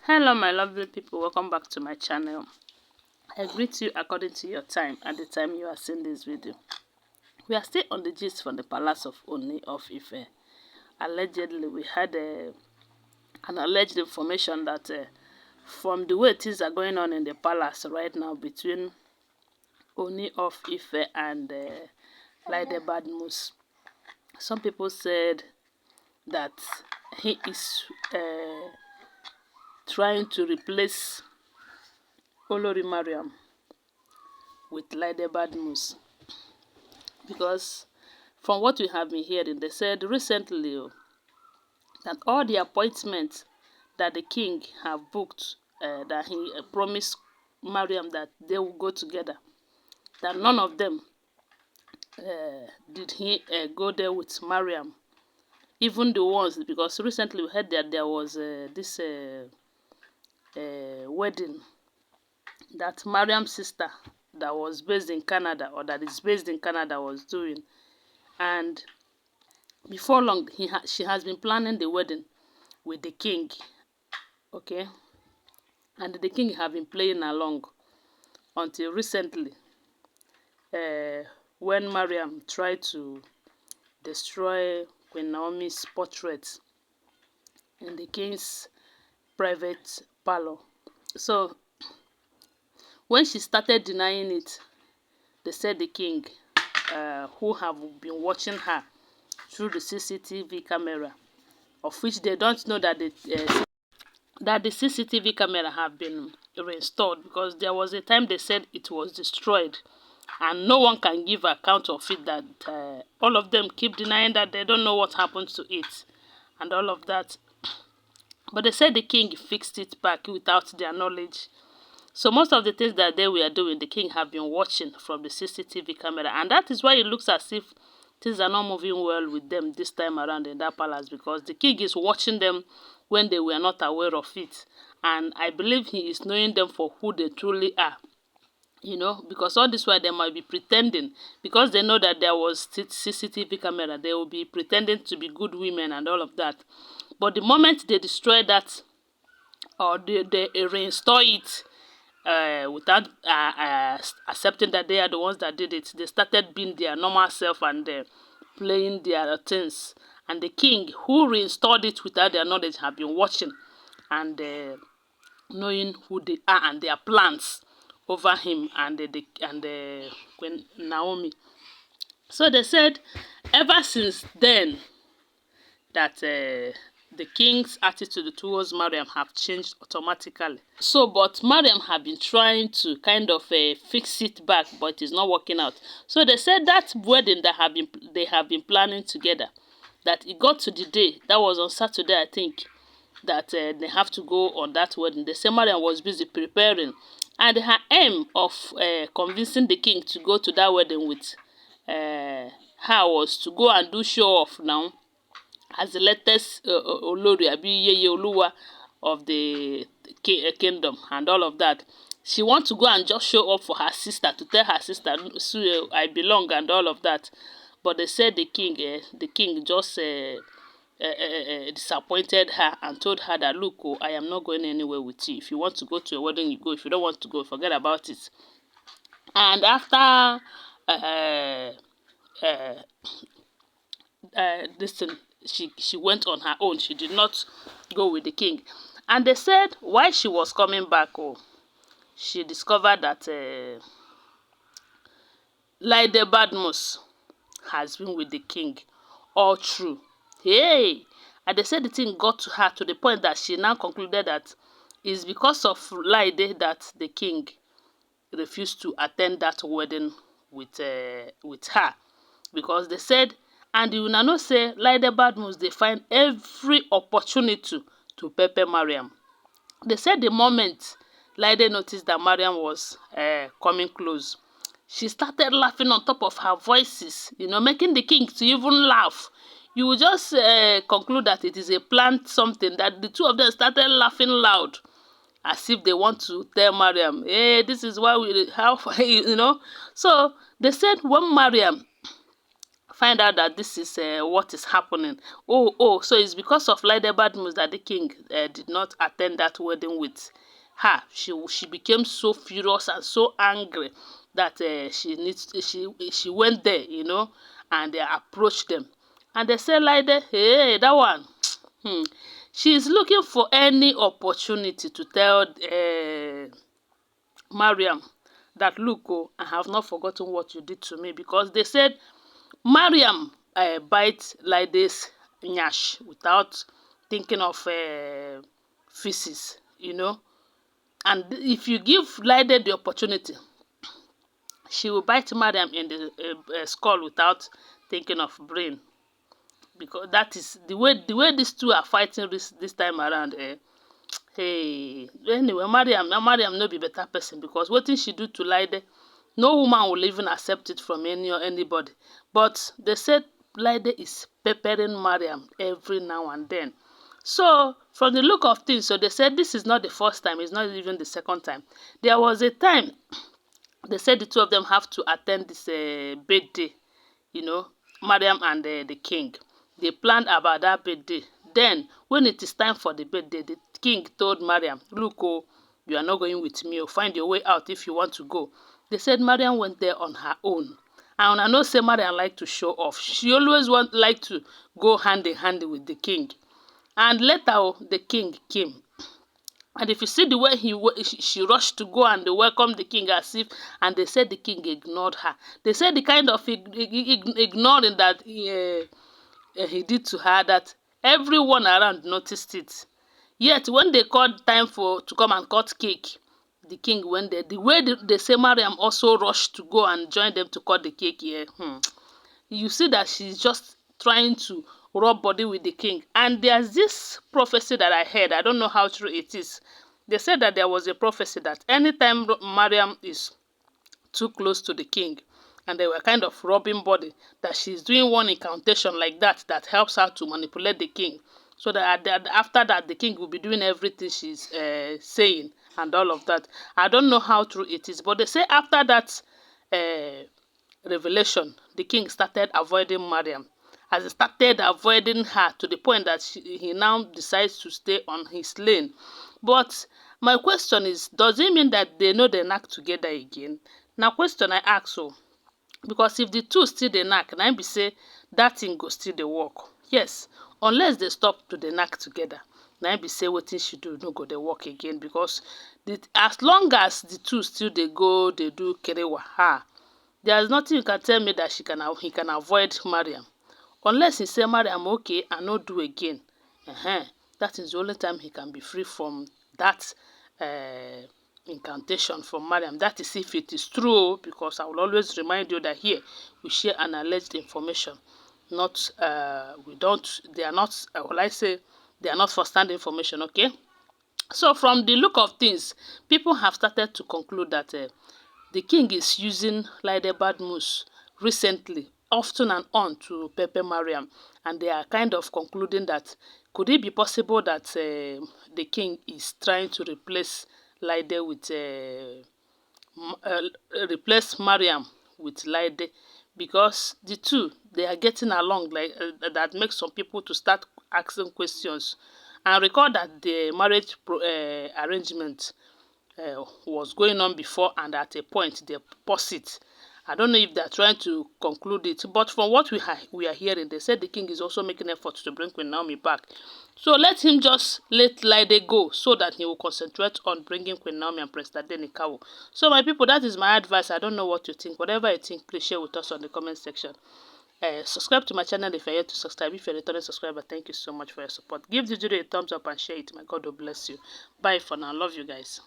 Hello my lovely people, welcome back to my channel. I greet you according to your time at the time you are seeing this video. We are still on the gist from the palace of Ooni of Ife. Allegedly, we had an alleged information that from the way things are going on in the palace right now between Ooni of Ife and Laide Badmus, some people said that he is trying to replace Olori Mariam with Laide Badmus, because from what we have been hearing, they said recently that all the appointments that the king have booked, that he promised Mariam that they will go together, that none of them did he go there with Mariam, even the ones, because recently we heard that there was this wedding that Mariam's sister that was based in Canada, or that is based in Canada, was doing. And before long, she has been planning the wedding with the king, okay? And the king have been playing along until recently, when Mariam tried to destroy Queen Naomi's portrait in the king's private parlor. So when she started denying it, they said the king, who have been watching her through the CCTV camera, of which they don't know that the CCTV camera have been reinstalled, because there was a time they said it was destroyed, and no one can give account of it, that all of them keep denying that they don't know what happened to it and all of that. But they said the king fixed it back without their knowledge. So most of the things that they were doing, the king have been watching from the CCTV camera. And that is why it looks as if things are not moving well with them this time around in that palace, because the king is watching them when they were not aware of it. And I believe he is knowing them for who they truly are. You know, because all this while they might be pretending, because they know that there was CCTV camera, they will be pretending to be good women and all of that. But the moment they destroy that, or they reinstall it, without accepting that they are the ones that did it, they started being their normal self and playing their things. And the king, who reinstalled it without their knowledge, have been watching and knowing who they are and their plans over him and Queen Naomi. So they said ever since then that the king's attitude towards Mariam have changed automatically. So, but Mariam have been trying to kind of fix it back, but it is not working out. So they said that wedding that they have been planning together, that it got to the day, that was on Saturday, I think, that they have to go on that wedding. They say Mariam was busy preparing, and her aim of convincing the king to go to that wedding with her was to go and do show off now as the latest Olori Oluwa of the kingdom and all of that. She wants to go and just show up for her sister, to tell her sister, I belong and all of that. But they said the king just disappointed her and told her that, look, oh, I am not going anywhere with you. If you want to go to a wedding, you go. If you don't want to go, forget about it. And after this thing, she went on her own. She did not go with the king. And they said while she was coming back, she discovered that Laide Badmus has been with the king all through. Hey! And they said the thing got to her to the point that she now concluded that it's because of Laide that the king refused to attend that wedding with her. Because they said, and you know say Laide Badmus, they find every opportunity to pepper Mariam. They said the moment Laide noticed that Mariam was coming close, she started laughing on top of her voices, you know, making the king to even laugh. You will just conclude that it is a planned something, that the two of them started laughing loud, as if they want to tell Mariam, hey, this is why we, how, you know. So they said when Mariam find out that this is what is happening. Oh, so it's because of Laide Badmus that the king did not attend that wedding with her. She became so furious and so angry that she went there, you know, and approached them. And they said, Laide, hey, that one, she's looking for any opportunity to tell Mariam that, look, oh, I have not forgotten what you did to me, because they said Mariam bite Laide's nyash without thinking of feces, you know. And if you give Laide the opportunity, she will bite Mariam in the skull without thinking of brain, because that is the way these two are fighting this time around. Hey, anyway, Mariam no be better person, because what she do to Laide, no woman will even accept it from anybody. But they said Laide is peppering Mariam every now and then. So from the look of things, so they said this is not the first time, it's not even the second time. There was a time they said the two of them have to attend this birthday, you know, Mariam and the king. They planned about that birthday. Then, when it is time for the birthday, the king told Mariam, look, oh, you are not going with me. Oh, find your way out if you want to go. They said Mariam went there on her own. And I know say Mariam like to show off. She always like to go hand in hand with the king. And later, oh, the king came. And if you see the way she rushed to go and they welcomed the king as if, and they said the king ignored her. They said the kind of ignoring that he did to her, that everyone around noticed it. Yet when they called time to come and cut cake, the king went there. The way they say Mariam also rushed to go and join them to cut the cake here. You see that she's just trying to rub body with the king. And there's this prophecy that I heard. I don't know how true it is. They said that there was a prophecy that anytime Mariam is too close to the king and they were kind of rubbing body, that she's doing one incantation like that helps her to manipulate the king. So that after that, the king will be doing everything she's saying and all of that. I don't know how true it is, but they say after that revelation, the king started avoiding Mariam. As he started avoiding her to the point that he now decides to stay on his lane. But my question is, does it mean that they know they knack together again? Now question I ask so. Because if the two still dey knack, na im be say that thing go still dey work. Yes, unless they stop to dey knack together, na im be say wetin she do no go dey work again. Because as long as the two still dey go dey do kerewa, there's nothing you can tell me that he can avoid Mariam. Unless he say, Mariam, okay, I no do again. That is the only time he can be free from that incantation from Mariam. That is if it is true, because I will always remind you that here we share an alleged information. Not they are not will I say they are not first-hand information, okay? So from the look of things, people have started to conclude that the king is using Laide Badmus recently, often and on, to pepper Mariam, and they are kind of concluding that could it be possible that the king is trying to replace Laide with replace Mariam with Laide, because the two, they are getting along like that makes some people to start asking questions. And recall that the marriage arrangement was going on before, and at a point they paused it. I don't know if they're trying to conclude it, but from what we are hearing, they said the king is also making efforts to bring Queen Naomi back. So let him just let Laide go, so that he will concentrate on bringing Queen Naomi and President Denikawo. So my people, that is my advice. I don't know what you think. Whatever you think, please share with us on the comment section. Subscribe to my channel if you're yet to subscribe. If you're a returning subscriber, thank you so much for your support. Give the video a thumbs up and share it. My God will bless you. Bye for now. Love you guys.